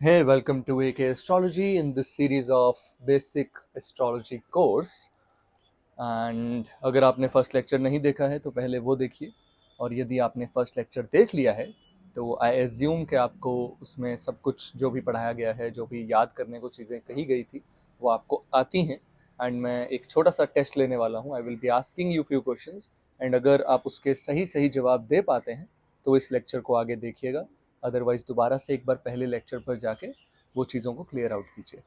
Hey, welcome to AK Astrology in this series of basic astrology course. And अगर आपने first lecture नहीं देखा है तो पहले वो देखिए, और यदि आपने फर्स्ट लेक्चर देख लिया है तो आई एज्यूम कि आपको उसमें सब कुछ जो भी पढ़ाया गया है, जो भी याद करने को चीज़ें कही गई थी, वो आपको आती हैं। एंड मैं एक छोटा सा टेस्ट लेने वाला हूँ। I will be asking you few questions, and अगर आप उसके सही सही जवाब दे पाते हैं तो इस लेक्चर को आगे देखिएगा, अदरवाइज़ दोबारा से एक बार पहले लेक्चर पर जाके वो चीज़ों को क्लियर आउट कीजिए।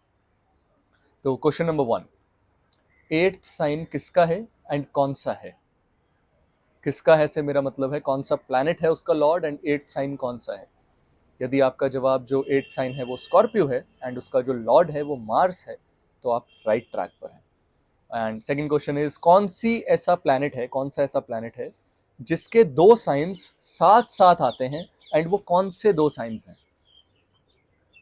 तो क्वेश्चन नंबर 1, एट्थ साइन किसका है एंड कौन सा है? किसका है से मेरा मतलब है कौन सा प्लैनेट है उसका लॉर्ड, एंड एट्थ साइन कौन सा है। यदि आपका जवाब जो एट्थ साइन है वो स्कॉर्पियो है एंड उसका जो लॉर्ड है वो मार्स है, तो आप राइट ट्रैक पर हैं। एंड सेकंड क्वेश्चन इज, कौन सी ऐसा प्लैनेट है, कौन सा ऐसा प्लैनेट है जिसके दो साइंस साथ साथ आते हैं, एंड वो कौन से दो साइंस हैं?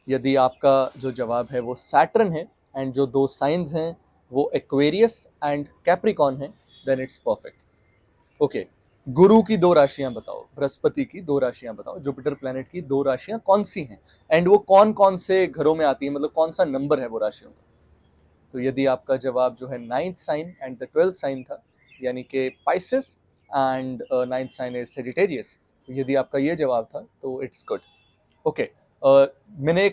यदि आपका जो जवाब है वो सैटर्न है एंड जो दो साइंस हैं वो एक्वेरियस एंड कैप्रिकॉन है, देन इट्स परफेक्ट। ओके, गुरु की दो राशियां बताओ, बृहस्पति की दो राशियां बताओ, जुपिटर प्लैनेट की दो राशियां कौन सी हैं, एंड वो कौन कौन से घरों में आती है, मतलब कौन सा नंबर है वो राशियों का। तो यदि आपका जवाब जो है ninth sign and the twelfth sign था, यानी कि pisces and ninth sign is sagittarius, तो यदि आपका ये जवाब था तो इट्स गुड। ओके, मैंने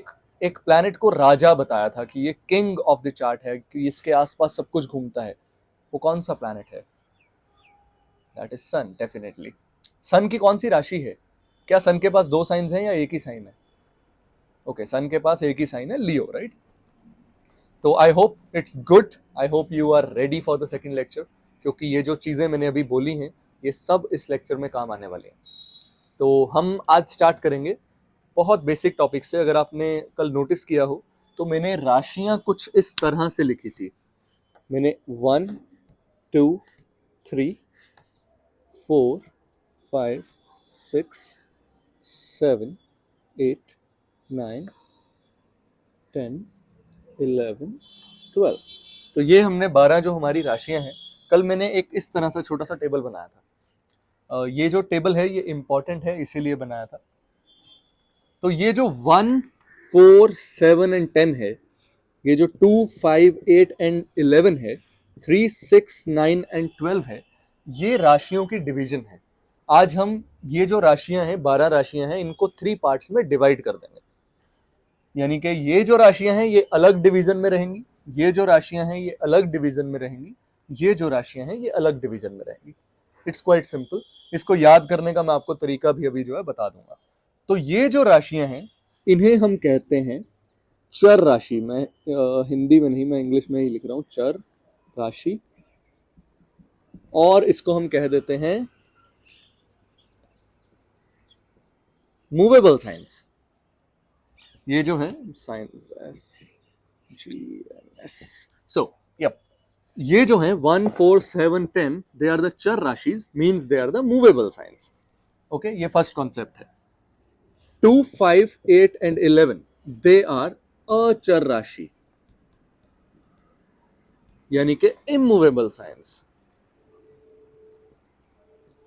एक प्लैनेट को राजा बताया था कि ये किंग ऑफ द चार्ट है, कि इसके आसपास सब कुछ घूमता है। वो कौन सा प्लैनेट है? That is sun, definitely. Sun की कौन सी राशि है? क्या सन के पास दो साइंस हैं या एक ही साइन है? ओके, सन के पास एक ही साइन है, लियो, राइट। तो I hope it's good, I hope you are ready for the second lecture, क्योंकि ये जो चीज़ें मैंने अभी बोली हैं ये सब इस लेक्चर में काम आने वाली हैं। तो हम आज स्टार्ट करेंगे बहुत बेसिक टॉपिक से। अगर आपने कल नोटिस किया हो तो मैंने राशियां कुछ इस तरह से लिखी थी। मैंने 1 2 3 4 5 6 7 8 9 10 11 12। तो ये हमने 12 जो हमारी राशियां हैं, कल मैंने एक इस तरह से छोटा सा टेबल बनाया था। ये जो टेबल है ये इम्पॉर्टेंट है, इसीलिए बनाया था। तो ये जो 1 4 7 एंड 10 है, ये जो 2 5 8 एंड 11 है, 3 6 9 एंड 12 है, ये राशियों की डिवीजन है। आज हम ये जो राशियां हैं, 12 राशियां हैं, इनको 3 पार्ट्स में डिवाइड कर देंगे। यानी कि ये जो राशियां हैं ये अलग डिवीजन में रहेंगी, ये जो राशियां हैं ये अलग डिवीजन में रहेंगी, ये जो राशियां हैं ये अलग डिवीजन में रहेंगी। It's quite simple. इसको याद करने का मैं आपको तरीका भी अभी जो है बता दूंगा। तो ये जो राशियां हैं इन्हें हम कहते हैं चर राशि। मैं हिंदी में नहीं, मैं इंग्लिश में ही लिख रहा हूं, चर राशि। और इसको हम कह देते हैं मूवेबल साइंस। ये जो है signs S G N S. So yup, ये जो है 1 4 7 10 दे आर द चर राशिज, means they are the movable signs. Okay, ये फर्स्ट कॉन्सेप्ट है। 2 5 8 एंड 11 दे आर अचर राशि, यानी कि इमूवेबल साइंस।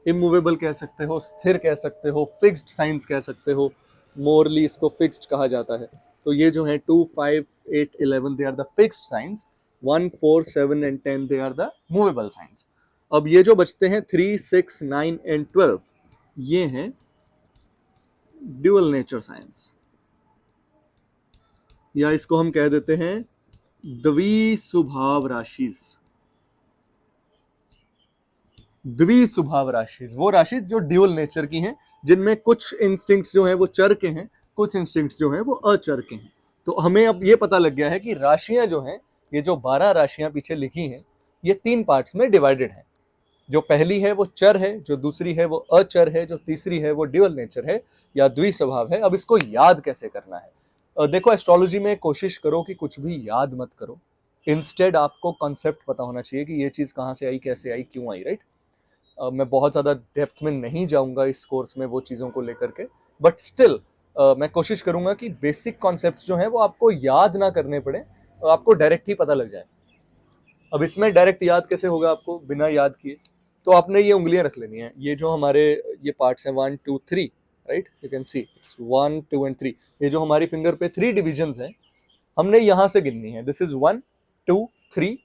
इमूवेबल कह सकते हो, स्थिर कह सकते हो, फिक्स्ड साइंस कह सकते हो। मोरली इसको फिक्स्ड कहा जाता है। तो ये जो है 2 5 8 11 they are the fixed signs, 1 4 7 and 10 they are the movable signs. अब ये जो बचते हैं 3 6 9 एंड 12, ये हैं ड्यूअल नेचर साइंस, या इसको हम कह देते हैं द्विस्वभाव राशिज। द्विस्वभाव राशिज वो राशि जो ड्यूअल नेचर की हैं, जिनमें कुछ इंस्टिंक्ट्स जो हैं वो चर के हैं, कुछ इंस्टिंक्ट्स जो हैं वो अचर के हैं। तो हमें अब ये पता लग गया है कि राशियां जो हैं, ये जो 12 राशियां पीछे लिखी हैं, ये 3 पार्ट्स में डिवाइडेड हैं। जो पहली है वो चर है, जो दूसरी है वो अचर है, जो तीसरी है वो ड्यूअल नेचर है या द्विस्वभाव है। अब इसको याद कैसे करना है? देखो, एस्ट्रोलॉजी में कोशिश करो कि कुछ भी याद मत करो। इंस्टेड आपको कॉन्सेप्ट पता होना चाहिए कि ये चीज़ कहाँ से आई, कैसे आई, क्यों आई, राइट। मैं बहुत ज़्यादा डेप्थ में नहीं जाऊंगा इस कोर्स में वो चीज़ों को लेकर के, बट स्टिल मैं कोशिश करूंगा कि बेसिक कॉन्सेप्ट्स जो हैं वो आपको याद ना करने पड़े, आपको डायरेक्ट ही पता लग जाए। अब इसमें डायरेक्ट याद कैसे होगा आपको बिना याद किए? तो आपने ये उंगलियां रख लेनी है, ये जो हमारे ये पार्ट्स हैं 1 2 3, right, you can see it's 1 2 and 3। ये जो हमारी फिंगर पे 3 डिविजन्स हैं, हमने यहां से गिननी है। दिस इज 1 2 3,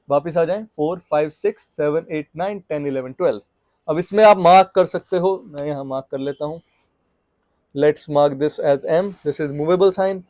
वापस आ जाएं 4 5 6 7 8 9 10 11 12। अब इसमें आप मार्क कर सकते हो, मैं यहां मार्क कर लेता हूं। Let's mark this as M, this is movable sign,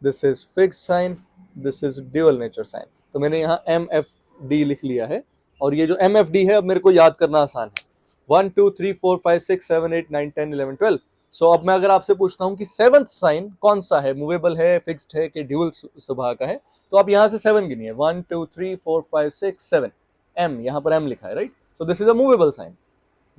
this is fixed sign, this is dual nature sign. तो मैंने यहाँ MFD लिख लिया है, और ये जो MFD है अब मेरे को याद करना आसान है। 1 2 3 4 5 6 7 8 9 10 11 12। सो अब मैं अगर आपसे पूछता हूँ कि सेवंथ साइन कौन सा है, मूवेबल है, फिक्स्ड है कि ड्यूअल स्वभाव का है, तो आप यहाँ से 7 गिनिए। 1 2 3 4 5 6 7। M, यहाँ पर M लिखा है, right. So this is a movable sign.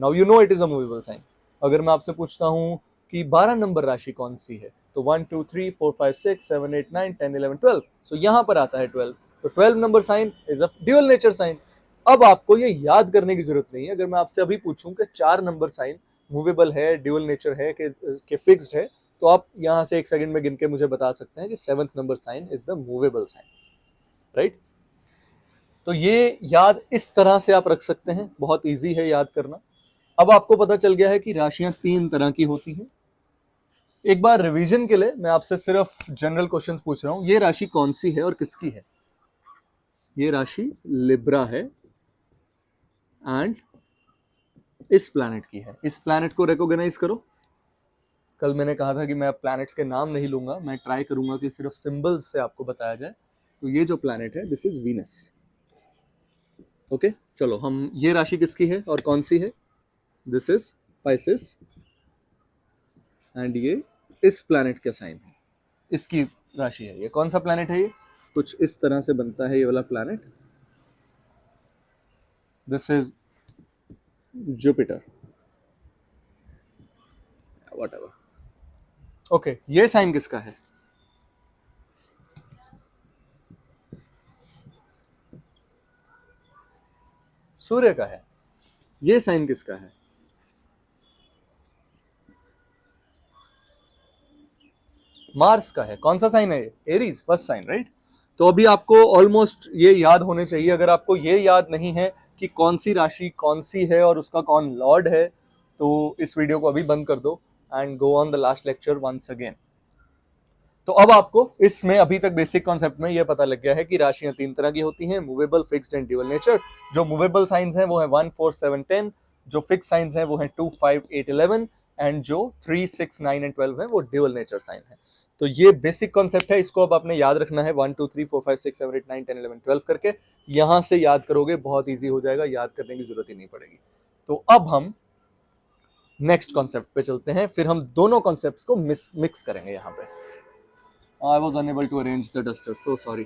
Now you know it is a movable sign. अगर मैं आपसे पूछता हूँ कि 12 नंबर राशि कौन सी है, तो 1 2 3 4 5 6 7 8 9 10 11 12। सो यहाँ पर आता है 12। तो 12 number sign is a dual nature sign. अब आपको ये याद करने की जरूरत नहीं है। अगर मैं आपसे अभी पूछूं कि 4 नंबर साइन मूवेबल है, ड्यूअल नेचर है कि फिक्स्ड है, तो आप यहाँ से 1 सेकंड में गिन के मुझे बता सकते हैं कि 7th number sign is the movable sign, right. तो ये याद इस तरह से आप रख सकते हैं, बहुत ईजी है याद करना। अब आपको पता चल गया है कि राशियां 3 तरह की होती हैं। एक बार रिवीजन के लिए मैं आपसे सिर्फ जनरल क्वेश्चंस पूछ रहा हूं। ये राशि कौन सी है और किसकी है? ये राशि लिब्रा है एंड इस प्लैनेट की है। इस प्लैनेट को रिकॉग्नाइज करो। कल मैंने कहा था कि मैं प्लैनेट्स के नाम नहीं लूंगा, मैं ट्राई करूंगा कि सिर्फ सिंबल्स से आपको बताया जाए। तो ये जो प्लैनेट है, दिस इज वीनस। ओके, चलो हम, ये राशि किसकी है और कौन सी है? दिस इज पाइसेस एंड ये इस प्लैनेट के साइन है, इसकी राशि है। ये कौन सा प्लैनेट है? ये कुछ इस तरह से बनता है ये वाला planet. This is Jupiter, whatever. Okay, ये साइन किसका है? सूर्य का है। ये साइन किसका है? मार्स का है। कौन सा साइन है ये? Aries, first sign, right. तो अभी आपको ऑलमोस्ट ये याद होने चाहिए। अगर आपको ये याद नहीं है कि कौन सी राशि कौन सी है और उसका कौन लॉर्ड है, तो इस वीडियो को अभी बंद कर दो and go on the last lecture once again. तो अब आपको इसमें अभी तक बेसिक कॉन्सेप्ट में ये पता लग गया है कि राशियां 3 तरह की होती हैं, movable, fixed and dual nature. जो मूवेबल साइंस हैं वो है 1 4 7 10, जो फिक्स साइंस हैं वो है 2 5 8 11, एंड जो 3 6 9 एंड 12 है वो ड्यूअल नेचर साइन है। तो ये बेसिक कॉन्सेप्ट है, इसको अब आपने याद रखना है। 1 2 3 4 5 6 7 8 9 10 11 12 करके यहां से याद करोगे, बहुत ईजी हो जाएगा, याद करने की जरूरत ही नहीं पड़ेगी। तो अब हम नेक्स्ट कॉन्सेप्ट पे चलते हैं, फिर हम दोनों कॉन्सेप्ट्स को मिक्स करेंगे यहाँ पे। I was unable to arrange the duster, so sorry.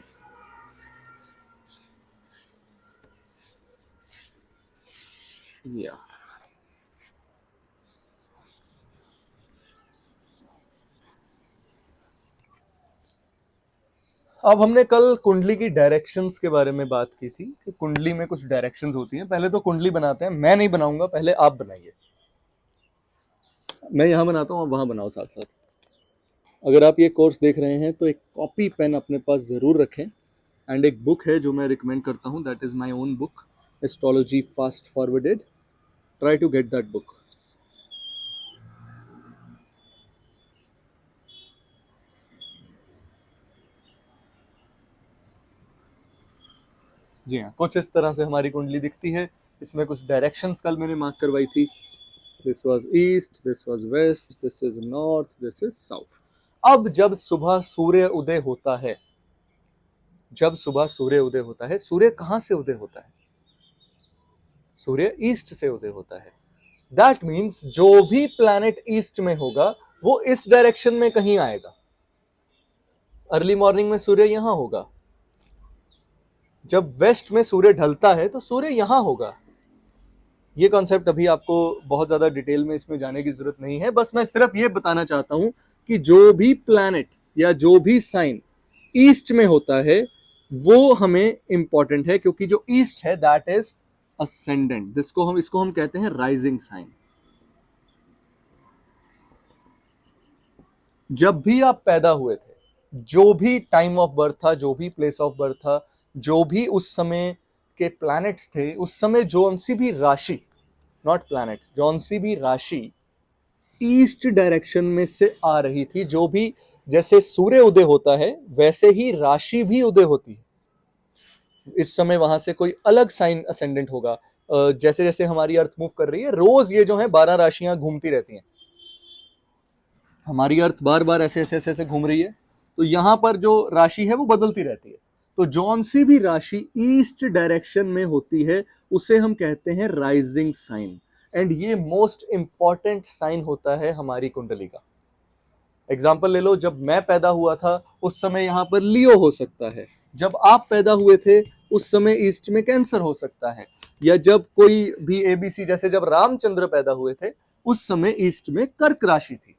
Yeah. अब हमने कल कुंडली की डायरेक्शंस के बारे में बात की थी कि कुंडली में कुछ डायरेक्शंस होती हैं। पहले तो कुंडली बनाते हैं, मैं नहीं बनाऊंगा, पहले आप बनाइए। मैं यहाँ बनाता हूँ, आप वहाँ बनाओ साथ साथ। अगर आप ये कोर्स देख रहे हैं तो एक कॉपी पेन अपने पास ज़रूर रखें, एंड एक बुक है जो मैं रिकमेंड करता हूँ, that is my own book, astrology fast forwarded. Try to get that book. जी हाँ, कुछ इस तरह से हमारी कुंडली दिखती है। इसमें कुछ डायरेक्शंस कल मैंने मार्क करवाई थी। This was east, this was west, this is north, this is south. अब जब सुबह सूर्य उदय होता है, जब सुबह सूर्य उदय होता है, सूर्य कहाँ से उदय होता है? सूर्य ईस्ट से उदय होता है। दैट मीन्स जो भी प्लैनेट ईस्ट में होगा वो इस डायरेक्शन में कहीं आएगा। अर्ली मॉर्निंग में सूर्य यहां होगा, जब वेस्ट में सूर्य ढलता है तो सूर्य यहां होगा। ये कॉन्सेप्ट अभी आपको बहुत ज्यादा डिटेल में इसमें जाने की जरूरत नहीं है, बस मैं सिर्फ ये बताना चाहता हूं कि जो भी प्लैनेट या जो भी साइन ईस्ट में होता है वो हमें इंपॉर्टेंट है, क्योंकि जो ईस्ट है दैट इज असेंडेंट। इसको हम कहते हैं राइजिंग साइन। जब भी आप पैदा हुए थे, जो भी टाइम ऑफ बर्थ था, जो भी प्लेस ऑफ बर्थ था, जो भी उस समय के प्लैनेट्स थे, उस समय जौन सी भी राशि, नॉट प्लैनेट, जौन सी भी राशि ईस्ट डायरेक्शन में से आ रही थी। जो भी जैसे सूर्य उदय होता है वैसे ही राशि भी उदय होती है। इस समय वहां से कोई अलग साइन असेंडेंट होगा। जैसे जैसे हमारी अर्थ मूव कर रही है, रोज ये जो है 12 राशियां घूमती रहती हैं। हमारी अर्थ बार बार ऐसे ऐसे ऐसे ऐसे घूम रही है, तो यहां पर जो राशि है वो बदलती रहती है। तो जौन सी भी राशि ईस्ट डायरेक्शन में होती है उसे हम कहते हैं राइजिंग साइन। एंड ये मोस्ट इंपॉर्टेंट साइन होता है हमारी कुंडली का। एग्जाम्पल ले लो, जब मैं पैदा हुआ था उस समय यहां पर लियो हो सकता है। जब आप पैदा हुए थे उस समय ईस्ट में कैंसर हो सकता है। या जब कोई भी एबीसी, जैसे जब रामचंद्र पैदा हुए थे उस समय ईस्ट में कर्क राशि थी।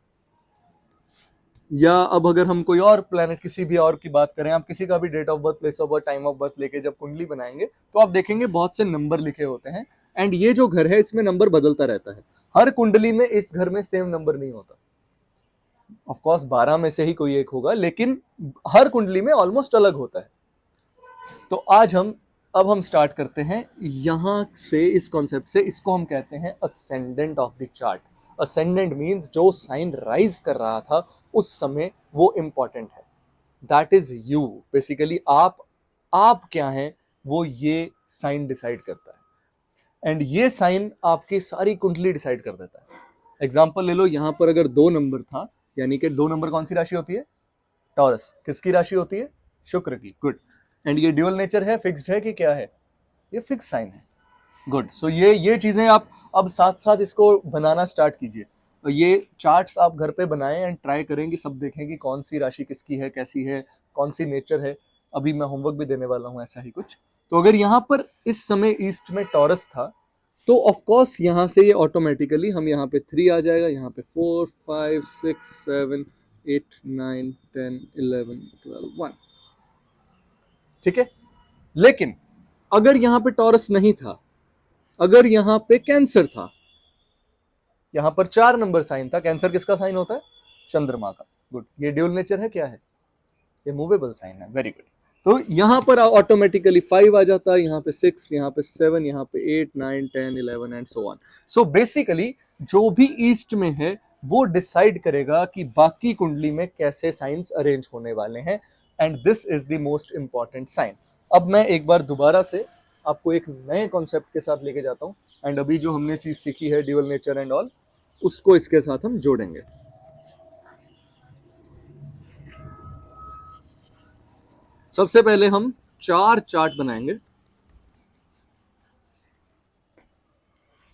या अब अगर हम कोई और प्लेनेट किसी भी और की बात करें, आप किसी का भी date of birth, place of birth, time of birth लेके जब कुंडली बनाएंगे तो आप देखेंगे बहुत से नंबर लिखे होते हैं। एंड ये जो घर है इसमें नंबर बदलता रहता है। हर कुंडली में इस घर में सेम नंबर नहीं होता। ऑफ कोर्स 12 में से ही कोई एक होगा, लेकिन हर कुंडली में ऑलमोस्ट अलग होता है। तो आज हम स्टार्ट करते हैं यहां से, इस कॉन्सेप्ट से। इसको हम कहते हैं ascendant of the chart. Ascendant means जो साइन राइज कर रहा था उस समय वो इंपॉर्टेंट है। That is you. बेसिकली आप क्या हैं वो ये साइन डिसाइड करता है। एंड ये साइन आपकी सारी कुंडली डिसाइड कर देता है। एग्जाम्पल ले लो, यहां पर अगर 2 नंबर था, यानी कि 2 नंबर कौन सी राशि होती है? टॉरस। किसकी राशि होती है? शुक्र की। गुड। एंड ये ड्यूअल नेचर है, फिक्स्ड है कि क्या है? ये फिक्स साइन है। गुड। सो ये चीजें आप अब साथ साथ इसको बनाना स्टार्ट कीजिए। ये चार्ट्स आप घर पे बनाएं एंड ट्राई करें कि सब देखें कि कौन सी राशि किसकी है, कैसी है, कौन सी नेचर है। अभी मैं होमवर्क भी देने वाला हूं ऐसा ही कुछ। तो अगर यहाँ पर इस समय ईस्ट में टॉरस था तो ऑफ कोर्स यहाँ से ये ऑटोमेटिकली हम यहाँ पे 3 आ जाएगा, यहाँ पे 4 5 6 7 8 9 10 11 12 1। ठीक है। लेकिन अगर यहाँ पे टॉरस नहीं था, अगर यहाँ पे कैंसर था, यहाँ पर 4 नंबर साइन था। कैंसर किसका साइन होता है? चंद्रमा का। गुड। ये ड्यूल नेचर है, क्या है? ये मूवेबल साइन है। Very good. तो यहाँ पर ऑटोमेटिकली 5 आ जाता है, यहाँ पे 6, यहाँ पे 7, यहाँ पे 8 9 10 11 and so on. So basically जो भी ईस्ट में है वो डिसाइड करेगा कि बाकी कुंडली में कैसे साइंस अरेंज होने वाले हैं। And this is the most important sign. अब मैं एक बार दोबारा से आपको एक नए कॉन्सेप्ट के साथ लेके जाता हूँ। एंड अभी जो हमने चीज सीखी है ड्यूअल नेचर एंड ऑल, उसको इसके साथ हम जोड़ेंगे। सबसे पहले हम 4 चार्ट बनाएंगे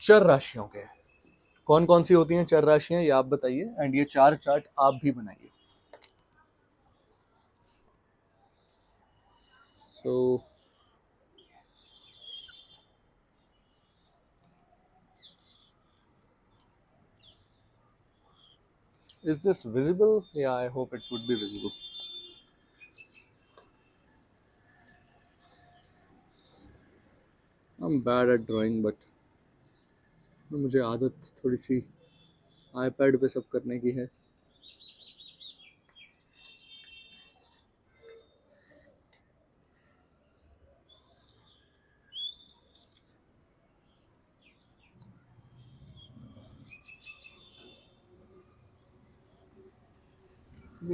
चर राशियों के। कौन कौन सी होती हैं चर राशियां ये आप बताइए। एंड ये 4 चार्ट आप भी बनाइए। सो is this visible? Yeah, I hope it would be visible. I'm bad at drawing, but मुझे आदत थोड़ी सी आईपैड पे सब करने की है।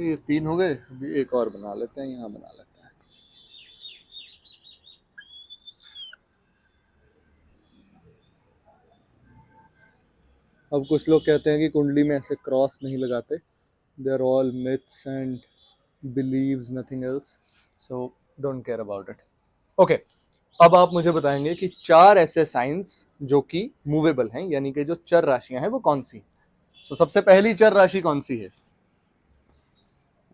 ये 3 हो गए, अभी एक और बना लेते हैं, यहाँ बना लेते हैं। अब कुछ लोग कहते हैं कि कुंडली में ऐसे क्रॉस नहीं लगाते। They are all myths and beliefs, nothing else, so don't care about it. Okay. अब आप मुझे बताएंगे कि 4 ऐसे साइंस जो कि मूवेबल हैं, यानी कि जो चर राशियां हैं वो कौन सी। सो सबसे पहली चर राशि कौन सी है?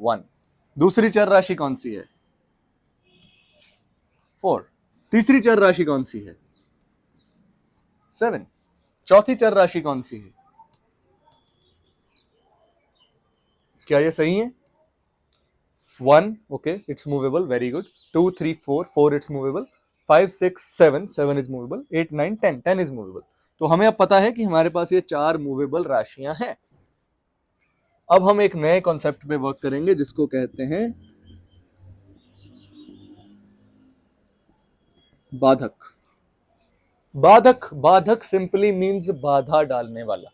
1। दूसरी चर राशि कौन सी है? 4। तीसरी चर राशि कौन सी है? 7। चौथी चर राशि कौन सी है? क्या ये सही है? 1 okay, it's movable, very good. 2 3 4, 4 it's movable. 5 6 7, 7 is movable. 8 9 10, 10 is movable. तो हमें अब पता है कि हमारे पास ये 4 मूवेबल राशियां हैं। अब हम एक नए कॉन्सेप्ट पे वर्क करेंगे जिसको कहते हैं बाधक। बाधक सिंपली मीन्स बाधा डालने वाला।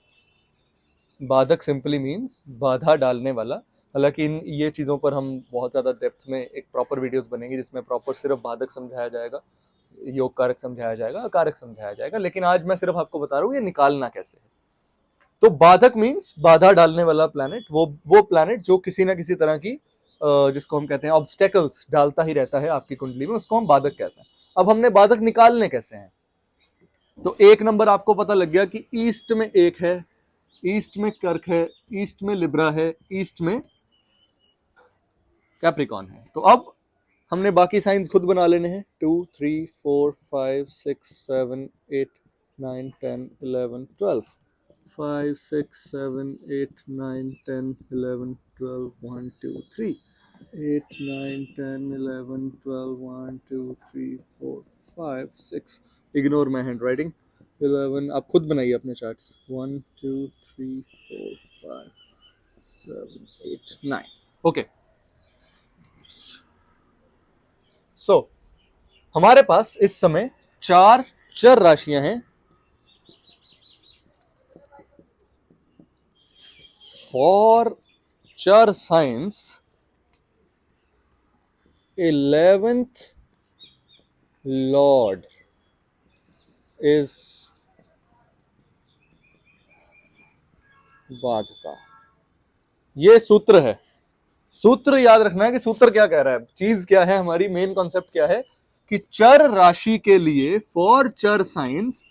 बाधक सिंपली मीन्स बाधा डालने वाला। हालांकि इन ये चीज़ों पर हम बहुत ज़्यादा डेप्थ में एक प्रॉपर वीडियोस बनेंगे जिसमें प्रॉपर सिर्फ बाधक समझाया जाएगा, योग कारक समझाया जाएगा, अकारक समझाया जाएगा, लेकिन आज मैं सिर्फ आपको बता रहा हूँ ये निकालना कैसे है। तो बाधक मीन्स बाधा डालने वाला प्लैनेट, वो प्लैनेट जो किसी ना किसी तरह की जिसको हम कहते हैं ऑब्स्टेकल्स डालता ही रहता है आपकी कुंडली में, उसको हम बाधक कहते हैं। अब हमने बाधक निकालने कैसे हैं, तो एक नंबर आपको पता लग गया कि ईस्ट में एक है, ईस्ट में कर्क है, ईस्ट में लिब्रा है, ईस्ट में कैप्रिकॉन है। तो अब हमने बाकी साइंस खुद बना लेने हैं। 2 3 4 5 6 7 8 9 10 11 12 5 6 7 8 9 10 11 12 1 2 3 8 9 10 11 12 1 2 3 4 5 6। Ignore my hand writing. 11 आप खुद बनाइए अपने चार्ट्स। 1 2 3 4 5 7 8 9। ओके, सो हमारे पास इस समय 4 चर राशियां हैं। फॉर चर साइंस 11th लॉर्ड इज बाधका। ये सूत्र है। सूत्र याद रखना है कि सूत्र क्या कह रहा है, चीज क्या है, हमारी मेन कॉन्सेप्ट क्या है कि चर राशि के लिए फॉर चर साइंस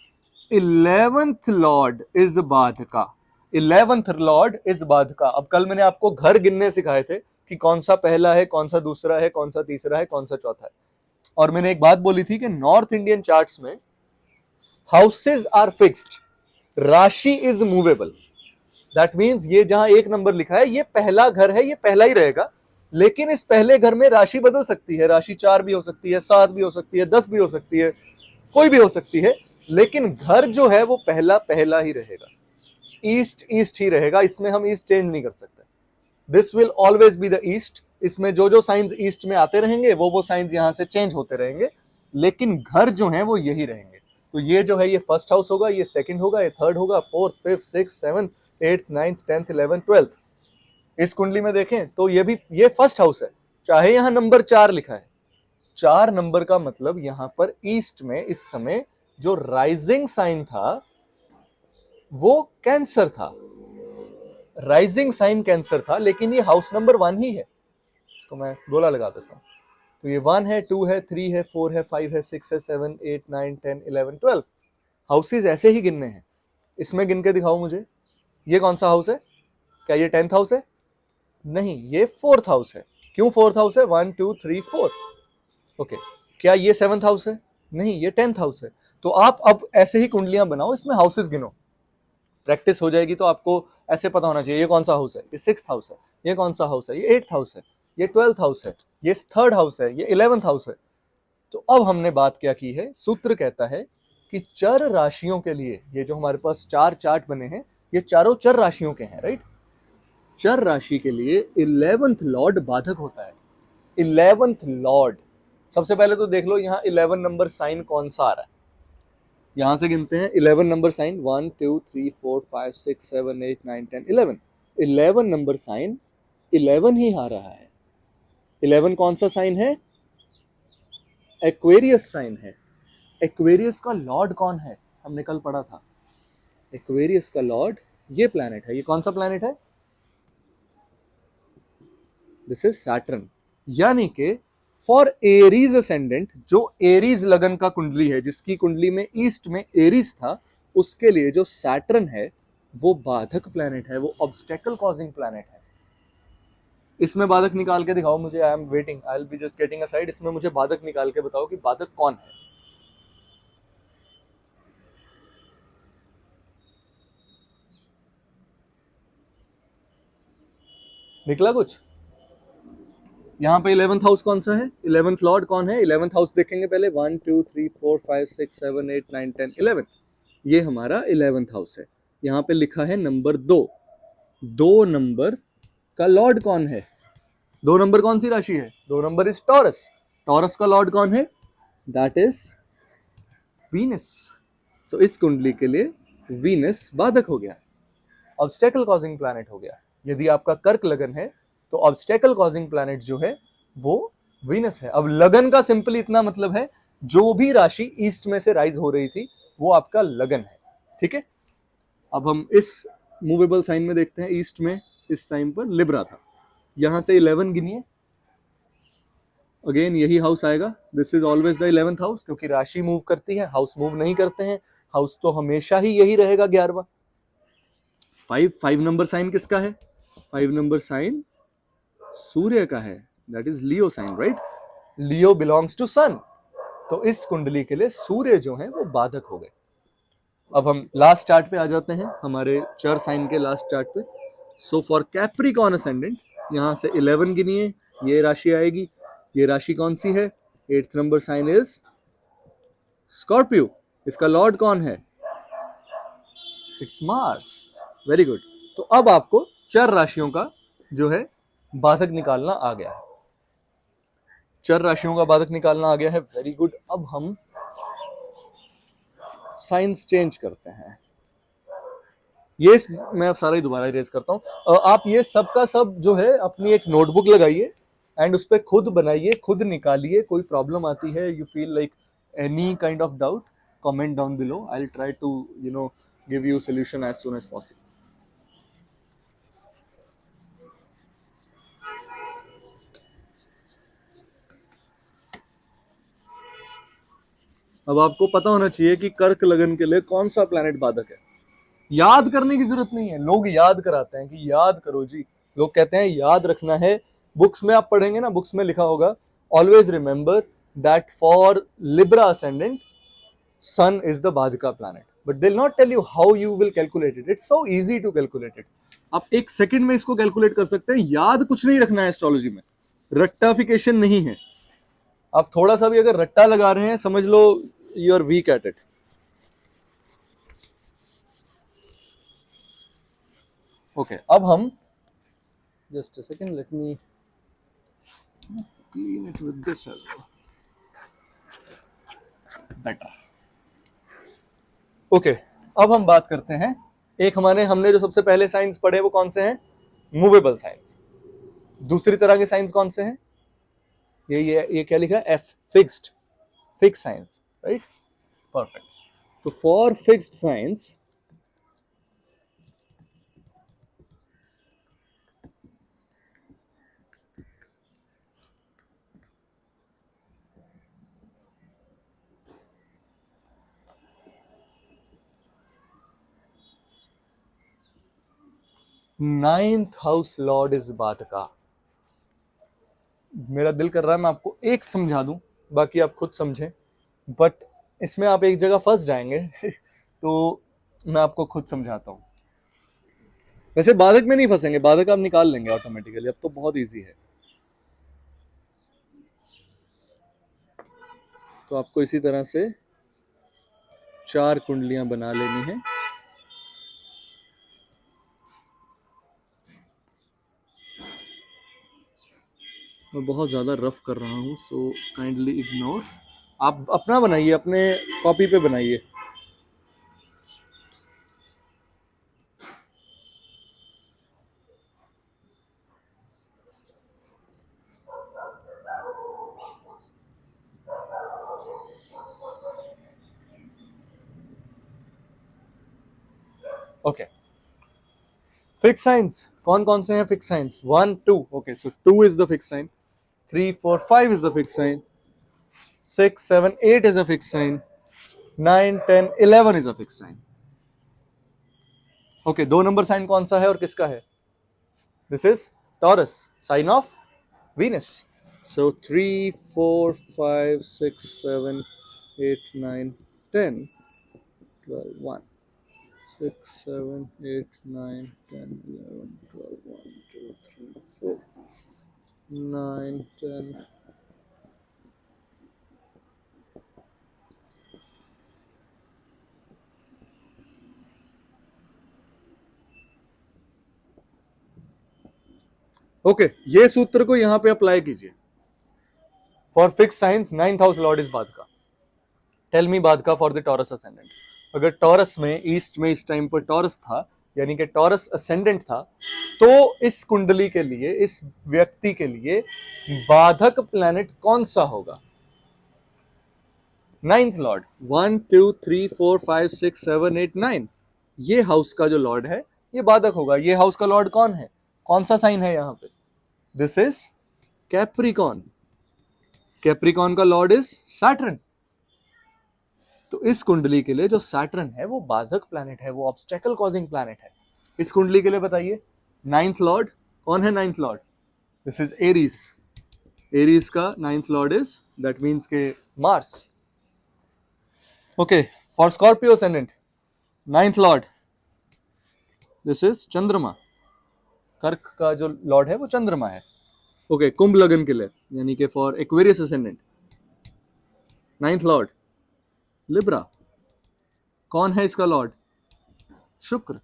11th लॉर्ड इज बाधका। 11th लॉर्ड इज बाधका। अब कल मैंने आपको घर गिनने सिखाए थे कि कौन सा पहला है, कौन सा दूसरा है, कौन सा तीसरा है, कौन सा चौथा है। और मैंने एक बात बोली थी कि नॉर्थ इंडियन चार्ट्स में हाउसेज आर फिक्स्ड, राशि इज मूवेबल। दैट मीन्स ये जहां एक नंबर लिखा है ये पहला घर है, ये पहला ही रहेगा, लेकिन इस पहले घर में राशि बदल सकती है। राशि 4 भी हो सकती है, 7 भी हो सकती है, 10 भी हो सकती है, कोई भी हो सकती है, लेकिन घर जो है वो पहला पहला ही रहेगा, ईस्ट ईस्ट ही रहेगा। इसमें हम ईस्ट चेंज नहीं कर सकते। This will always be the east. इसमें जो जो साइंस ईस्ट में आते रहेंगे वो साइंस यहां से चेंज होते रहेंगे, लेकिन घर जो है वो यही रहेंगे। तो ये जो है ये फर्स्ट हाउस होगा, ये सेकंड होगा, ये थर्ड होगा, fourth, fifth, six, seventh, eighth, ninth, 10th, 11th, 12th। इस कुंडली में देखें तो ये भी ये फर्स्ट हाउस है, चाहे यहां नंबर 4 लिखा है। 4 नंबर का मतलब यहां पर ईस्ट में इस समय जो राइजिंग साइन था वो कैंसर था, राइजिंग साइन कैंसर था, लेकिन ये हाउस नंबर 1 ही है। इसको मैं गोला लगा देता हूं। तो ये 1 है, 2 है, 3 है, 4 है, 5 है, 6 है, 7 8 9 10 11 12 हाउसेज ऐसे ही गिनने हैं। इसमें गिन के दिखाओ मुझे, ये कौन सा हाउस है? क्या ये 10th हाउस है? नहीं, ये 4th हाउस है। क्यों 4th हाउस है? 1 2 3 4। ओके, क्या ये 7th हाउस है? नहीं, ये 10th हाउस है। तो आप अब ऐसे ही कुंडलियां बनाओ, इसमें हाउसेस गिनो, प्रैक्टिस हो जाएगी। तो आपको ऐसे पता होना चाहिए ये कौन सा हाउस है, ये 6th हाउस है, ये कौन सा हाउस है, ये 8th हाउस है, ये 12th हाउस है, ये 3rd हाउस है, ये 11th हाउस है। तो अब हमने बात क्या की है, सूत्र कहता है कि चर राशियों के लिए ये जो हमारे पास 4 चार्ट बने हैं ये चारों चर राशियों के हैं, राइट। चर राशि के लिए 11th लॉर्ड बाधक होता है। 11th लॉर्ड, सबसे पहले तो देख लो यहाँ 11 नंबर साइन कौन सा आ रहा है। यहां से गिनते हैं 11 नंबर साइन, 1 2 3 4 5 6 7 8 9 10 11। 11 नंबर साइन 11 ही आ रहा है। 11 कौन सा साइन है? एक्वेरियस साइन है। एक्वेरियस का लॉर्ड कौन है? हमने कल पढ़ा था। एक्वेरियस का लॉर्ड ये प्लैनेट है। ये कौन सा प्लैनेट है? This is Saturn. यानी कि फॉर एरीज असेंडेंट, जो एरीज लगन का कुंडली है, जिसकी कुंडली में ईस्ट में एरीज था, उसके लिए जो सैटर्न है वो बाधक प्लैनेट है, वो ऑब्स्टेकल कॉजिंग प्लैनेट है। इसमें बाधक निकाल के दिखाओ मुझे। I am waiting, I will be just getting aside. इसमें मुझे बाधक निकाल के बताओ कि बाधक कौन है। निकला कुछ? यहाँ पे 11th हाउस कौन सा है? 11th लॉर्ड कौन है? 11th हाउस देखेंगे पहले। 1 2 3 4 5 6 7 8 9 10 11। ये हमारा 11th हाउस है। यहाँ पे लिखा है नंबर 2। 2 नंबर का लॉर्ड कौन है? 2 नंबर कौन सी राशि है? 2 नंबर इज टॉरस। टॉरस का लॉर्ड कौन है? That is Venus. सो इस कुंडली के लिए वीनस बाधक हो गया। ऑब्स्टेकल कॉजिंग प्लैनेट हो गया। यदि आपका कर्क लगन है तो ऑब्स्टेकल कॉजिंग प्लैनेट जो है वो वीनस है। अब लगन का सिंपली इतना मतलब है जो भी राशि ईस्ट में से राइज हो रही थी वो आपका लगन है, ठीक है। अब हम इस मूवेबल साइन में देखते हैं, ईस्ट में इस साइन पर लिब्रा था, यहां से 11 गिनिए, अगेन यही हाउस आएगा, this is always the 11th house, क्योंकि राशि मूव करती है, हाउस मूव नहीं करते हैं, हाउस तो हमेशा ही यही रहेगा 11वां। 5 नंबर साइन किसका है? 5 नंबर साइन सूर्य का है, that is Leo sign, right. Leo belongs to sun, तो इस कुंडली के लिए सूर्य जो है वो बाधक हो गए। अब हम लास्ट चार्ट पे आ जाते हैं, हमारे चर साइन के लास्ट चार्ट पे। सो फॉर कैप्रिकॉर्न असेंडेंट यहां से 11 गिनिए, ये राशि आएगी। ये राशि कौन सी है? 8th number sign is Scorpio. इसका लॉर्ड कौन है? It's Mars. Very good. तो अब आपको चर राशियों का जो है बाधक निकालना आ गया है, चर राशियों का बाधक निकालना आ गया है। Very good. अब हम साइंस चेंज करते हैं। ये मैं अब सारा ही दोबारा इरेज करता हूँ। आप ये सब का सब जो है अपनी एक नोटबुक लगाइए एंड उस पर खुद बनाइए, खुद निकालिए। कोई प्रॉब्लम आती है, you feel like any kind of doubt, comment down below, I will try to give you solution as soon as possible. अब आपको पता होना चाहिए कि कर्क लगन के लिए कौन सा प्लैनेट बाधक है। याद करने की जरूरत नहीं है, लोग याद कराते हैं कि याद करो जी, लोग कहते हैं याद रखना है। बुक्स में आप पढ़ेंगे ना, बुक्स में लिखा होगा always remember that for Libra ascendant sun is the बाधिका planet, but they will not tell you how you will calculate it. It's so easy to calculate it. आप एक सेकंड में इसको कैलकुलेट कर सकते हैं। याद कुछ नहीं रखना है एस्ट्रोलॉजी में, रट्टाफिकेशन नहीं है। आप थोड़ा सा भी अगर रट्टा लगा रहे हैं समझ लो you are weak at it. Okay, अब हम just a second, let me clean it with this as well, better. Okay, अब हम बात करते हैं, एक हमने जो सबसे पहले साइंस पढ़े वो कौन से हैं? Movable science. दूसरी तरह के साइंस कौन से हैं? ये क्या लिखा है? F, fixed, fix signs, right, perfect. तो for fixed signs ninth house lord is बाधका। मेरा दिल कर रहा है मैं आपको एक समझा दूं, बाकी आप खुद समझें, बट इसमें आप एक जगह फंस जाएंगे तो मैं आपको खुद समझाता हूं। वैसे बाधक में नहीं फंसेंगे, बाधक आप निकाल लेंगे ऑटोमेटिकली, अब तो बहुत इजी है। तो आपको इसी तरह से 4 कुंडलियां बना लेनी है। मैं बहुत ज़्यादा रफ कर रहा हूँ, सो काइंडली इग्नोर। आप अपना बनाइए, अपने कॉपी पे बनाइए। ओके, फिक्स साइंस कौन कौन से हैं? Fix signs 1 2, okay, so 2 is the fix sign, 3 4 5 is the fix sign, 6 7 8 is a fixed sign, 9 10 11 is a fixed sign. Okay, 2 number sign कौन सा है और किसका है? This is Taurus, sign of Venus. So 3 4 5 6 7 8 9 10 12 1 6 7 8 9 10 11 12 1 2 3 4 9 10 okay, ये सूत्र को यहां पे अप्लाई कीजिए। For fix signs 9th house lord is बाधका। टेल मी बाधका फॉर द टॉरस असेंडेंट। अगर टॉरस में ईस्ट में इस टाइम पर टॉरस था यानी कि टॉरस असेंडेंट था, तो इस कुंडली के लिए, इस व्यक्ति के लिए बाधक प्लैनेट कौन सा होगा? नाइन्थ लॉर्ड, 1 2 3 4 5 6 7 8 9, ये हाउस का जो लॉर्ड है ये बाधक होगा। ये हाउस का लॉर्ड कौन है? कौन सा साइन है यहां पे? This is Capricorn. कैप्रिकॉन का लॉर्ड इज सैटर्न। तो इस कुंडली के लिए जो सैटर्न है वो बाधक प्लैनेट है, वो ऑब्स्टेकल कॉजिंग प्लैनेट है। इस कुंडली के लिए बताइए नाइन्थ लॉर्ड कौन है? Ninth lord, this is Aries. Aries का ninth lord is, that means के Mars. Okay, for Scorpio ascendant, ninth lord, this is चंद्रमा। कर्क का जो लॉर्ड है वो चंद्रमा है। ओके, कुंभ लगन के लिए, यानी कि for Aquarius ascendant, ninth Lord Libra. कौन है इसका लॉर्ड? शुक्र।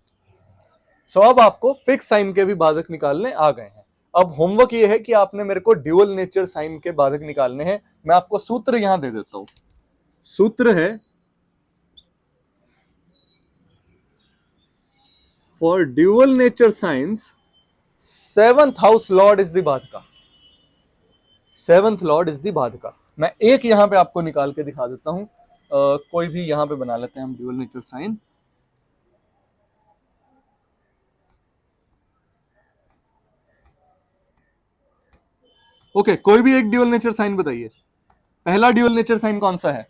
सो अब आपको फिक्स साइन के भी बाधक निकालने आ गए हैं। अब होमवर्क ये है कि आपने मेरे को ड्यूअल नेचर साइन के बाधक निकालने हैं। मैं आपको सूत्र यहां दे देता हूं। सूत्र है for dual nature signs, seventh house lord is the बाधका। सेवंथ लॉर्ड इज द बाधका। मैं एक यहां पे आपको निकाल के दिखा देता हूं। कोई भी यहां पे बना लेते हैं हम ड्यूअल नेचर साइन। ओके, कोई भी एक ड्यूअल नेचर साइन बताइए। पहला ड्यूअल नेचर साइन कौन सा है?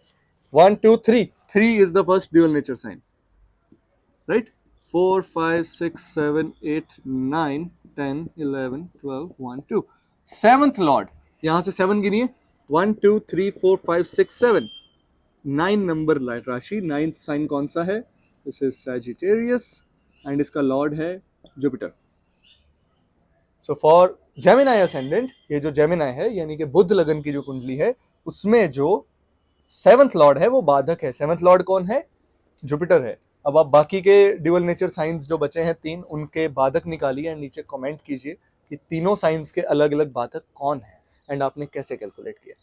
1 2 3, 3 is the first dual nature sign, right? 4 5 6 7 8 9 10 11 12 1 2, seventh Lord. यहां से 7 गिनिए, 1 2 3 4 5 6 7, 9 नंबर राशि, नाइन्थ साइन कौन सा है? दिस इज सैजिटेरियस एंड इसका लॉर्ड है Jupiter. So for Gemini ascendant, ये जो जेमिनाई है यानी कि बुध लगन की जो कुंडली है, उसमें जो सेवंथ लॉर्ड है वो बाधक है। सेवंथ लॉर्ड कौन है? जुपिटर है। अब आप बाकी के ड्यूअल नेचर साइंस जो बचे हैं 3, उनके बाधक निकालिए एंड नीचे कमेंट कीजिए कि तीनों साइंस के अलग अलग बाधक कौन है एंड आपने कैसे कैलकुलेट किया।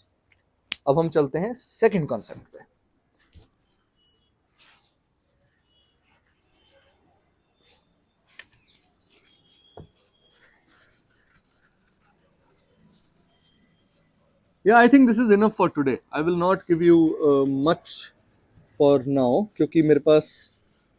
अब हम चलते हैं सेकंड कॉन्सेप्ट पे। Yeah, I think this is enough for today. I will not give you much for now, क्योंकि मेरे पास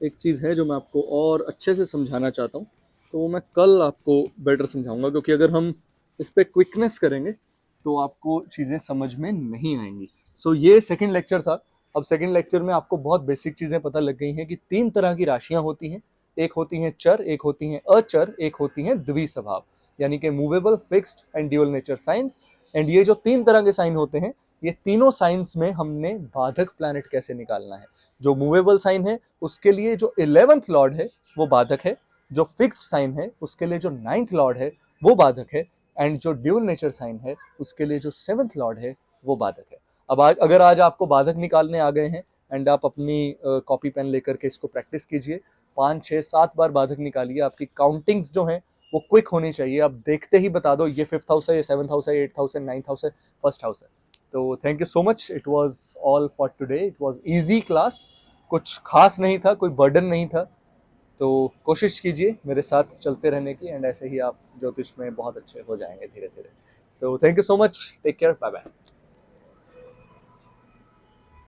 एक चीज़ है जो मैं आपको और अच्छे से समझाना चाहता हूँ, तो वो मैं कल आपको बेटर समझाऊंगा, क्योंकि अगर हम इस पर क्विकनेस करेंगे तो आपको चीज़ें समझ में नहीं आएंगी। सो ये सेकंड लेक्चर था। अब सेकंड लेक्चर में आपको बहुत बेसिक चीज़ें पता लग गई हैं कि 3 तरह की राशियाँ होती हैं। एक होती हैं चर, एक होती हैं अचर, एक होती हैं द्विस्वभाव, यानी कि movable, fixed and dual nature science. And ये जो 3 तरह के साइन होते हैं, ये तीनों साइंस में हमने बाधक प्लैनेट कैसे निकालना है। जो मूवेबल साइन है उसके लिए जो 11th लॉर्ड है वो बाधक है, जो फिक्स्ड साइन है उसके लिए जो 9th लॉर्ड है वो बाधक है, एंड जो ड्यूअल नेचर साइन है उसके लिए जो 7th लॉर्ड है वो बाधक है। अब अगर आज आपको बाधक निकालने आ गए हैं एंड आप अपनी कॉपी पेन लेकर के इसको प्रैक्टिस कीजिए, 5 6 7 बार बाधक निकालिए। आपकी काउंटिंग्स जो हैं वो क्विक होनी चाहिए। आप देखते ही बता दो ये 5th हाउस है, ये 7th हाउस है, 8th हाउस है, 9th हाउस है, फर्स्ट हाउस है। तो thank you so much, it was all for today. It was easy class, कुछ खास नहीं था, कोई बर्डन नहीं था। तो कोशिश कीजिए मेरे साथ चलते रहने की, एंड ऐसे ही आप ज्योतिष में बहुत अच्छे हो जाएंगे धीरे धीरे। So thank you so much, take care, bye bye.